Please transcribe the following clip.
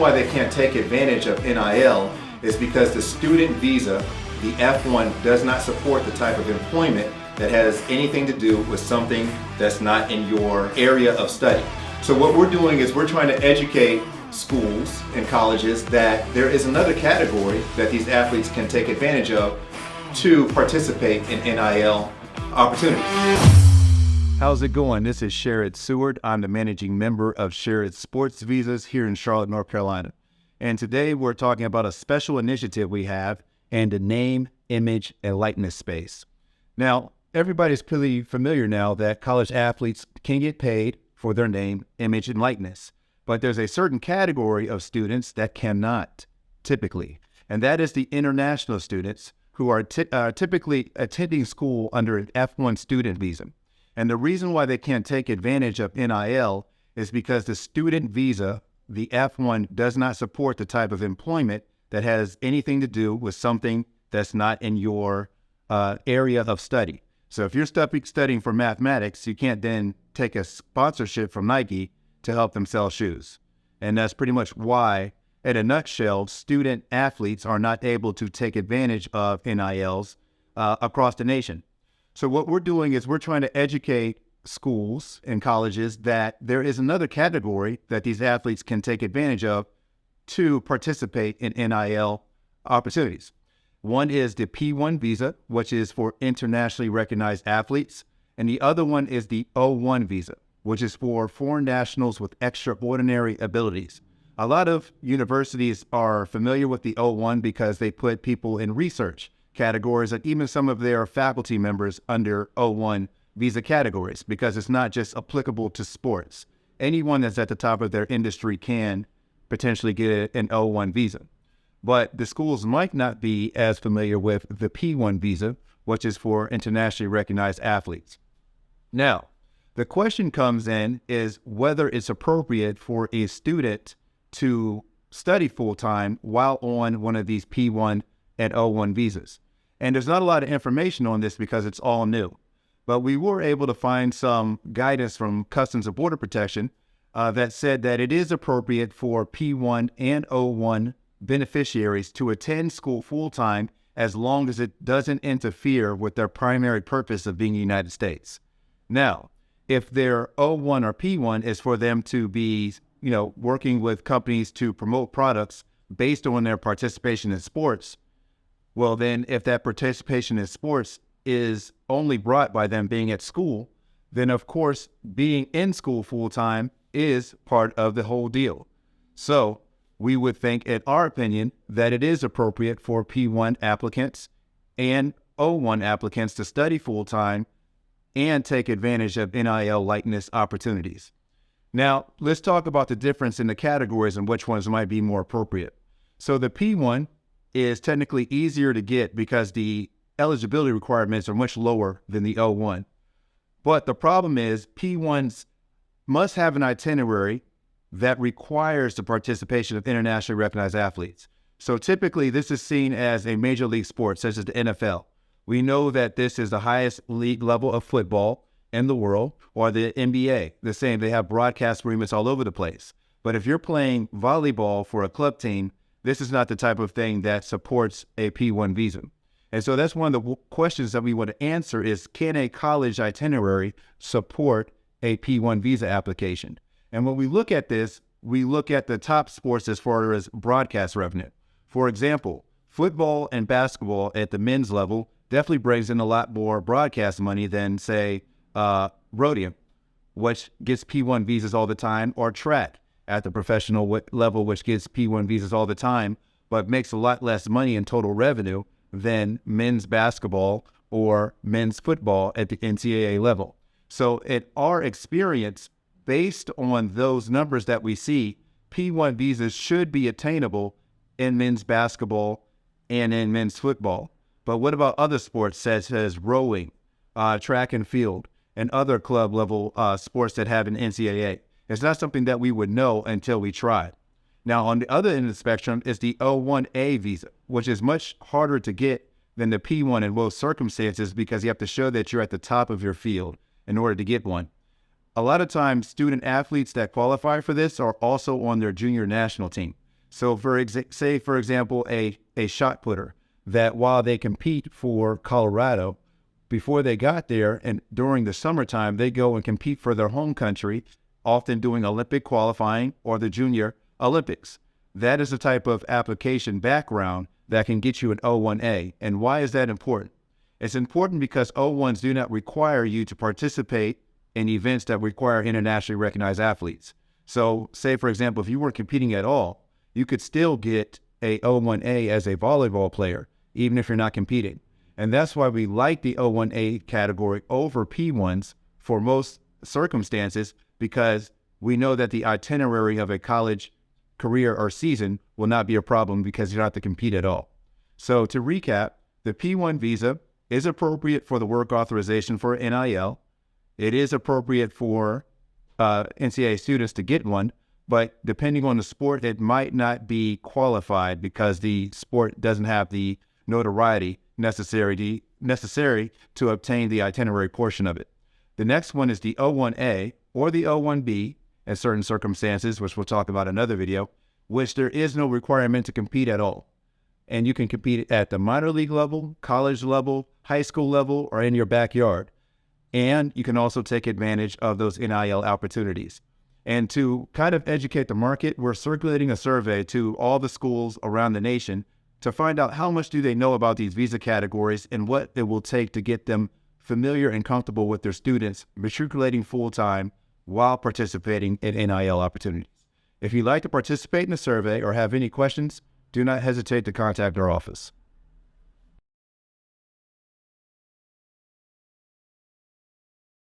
why they can't take advantage of NIL is because the student visa, the F1, does not support the type of employment that has anything to do with something that's not in your area of study. So what we're doing is we're trying to educate schools and colleges that there is another category that these athletes can take advantage of to participate in NIL opportunities. How's it going? This is Sherrod. I'm the managing member of Sherrod Sports Visas here in Charlotte, North Carolina. And today we're talking about a special initiative we have in the name, image, and likeness space. Now, everybody's pretty familiar now that college athletes can get paid for their name, image, and likeness. But there's a certain category of students that cannot, typically. And that is the international students who are typically attending school under an F1 student visa. And the reason why they can't take advantage of NIL is because the student visa, the F1, does not support the type of employment that has anything to do with something that's not in your area of study. So if you're studying for mathematics, you can't then take a sponsorship from Nike to help them sell shoes. And that's pretty much why, in a nutshell, student athletes are not able to take advantage of NILs across the nation. So what we're doing is we're trying to educate schools and colleges that there is another category that these athletes can take advantage of to participate in NIL opportunities. One is the P1 visa, which is for internationally recognized athletes, and the other one is the O1 visa, which is for foreign nationals with extraordinary abilities. A lot of universities are familiar with the O1 because they put people in research categories and even some of their faculty members under O1 visa categories because it's not just applicable to sports. Anyone that's at the top of their industry can potentially get an O1 visa. But the schools might not be as familiar with the P1 visa, which is for internationally recognized athletes. Now, the question comes in is whether it's appropriate for a student to study full-time while on one of these P1 and O1 visas. And there's not a lot of information on this because it's all new. But we were able to find some guidance from Customs and Border Protection that said that it is appropriate for P1 and O1 beneficiaries to attend school full-time as long as it doesn't interfere with their primary purpose of being in the United States. Now, if their O1 or P1 is for them to be, working with companies to promote products based on their participation in sports, well then if that participation in sports is only brought by them being at school, then of course being in school full-time is part of the whole deal. So we would think, in our opinion, that it is appropriate for P1 applicants and O1 applicants to study full-time and take advantage of NIL likeness opportunities. Now, let's talk about the difference in the categories and which ones might be more appropriate. So the P1 is technically easier to get because the eligibility requirements are much lower than the O1. But the problem is P1s must have an itinerary that requires the participation of internationally recognized athletes. So typically this is seen as a major league sport, such as the NFL. We know that this is the highest league level of football in the world, or the NBA. The same, they have broadcast agreements all over the place. But if you're playing volleyball for a club team, this is not the type of thing that supports a P1 visa. And so that's one of the questions that we want to answer is, can a college itinerary support a P1 visa application? And when we look at this, we look at the top sports as far as broadcast revenue. For example, football and basketball at the men's level definitely brings in a lot more broadcast money than, say, rodeo, which gets P1 visas all the time, or track at the professional level, which gets P1 visas all the time, but makes a lot less money in total revenue than men's basketball or men's football at the NCAA level. So in our experience, based on those numbers that we see, P1 visas should be attainable in men's basketball and in men's football. But what about other sports such as rowing, track and field, and other club level sports that have an NCAA? It's not something that we would know until we tried. Now, on the other end of the spectrum is the O1A visa, which is much harder to get than the P1 in most circumstances because you have to show that you're at the top of your field in order to get one. A lot of times, student athletes that qualify for this are also on their junior national team. So say, for example, a shot putter that while they compete for Colorado, before they got there and during the summertime, they go and compete for their home country, often doing Olympic qualifying or the Junior Olympics. That is the type of application background that can get you an O1A. And why is that important? It's important because O1s do not require you to participate in events that require internationally recognized athletes. So say, for example, if you weren't competing at all, you could still get a O1A as a volleyball player, even if you're not competing. And that's why we like the O1A category over P1s for most circumstances, because we know that the itinerary of a college career or season will not be a problem because you don't have to compete at all. So to recap, the P1 visa is appropriate for the work authorization for NIL. It is appropriate for NCAA students to get one, but depending on the sport, it might not be qualified because the sport doesn't have the notoriety necessary to obtain the itinerary portion of it. The next one is the O1A or the O1B in certain circumstances, which we'll talk about in another video, which there is no requirement to compete at all. And you can compete at the minor league level, college level, high school level, or in your backyard. And you can also take advantage of those NIL opportunities. And to kind of educate the market, we're circulating a survey to all the schools around the nation to find out how much do they know about these visa categories and what it will take to get them familiar and comfortable with their students matriculating full-time while participating in NIL opportunities. If you'd like to participate in the survey or have any questions, do not hesitate to contact our office.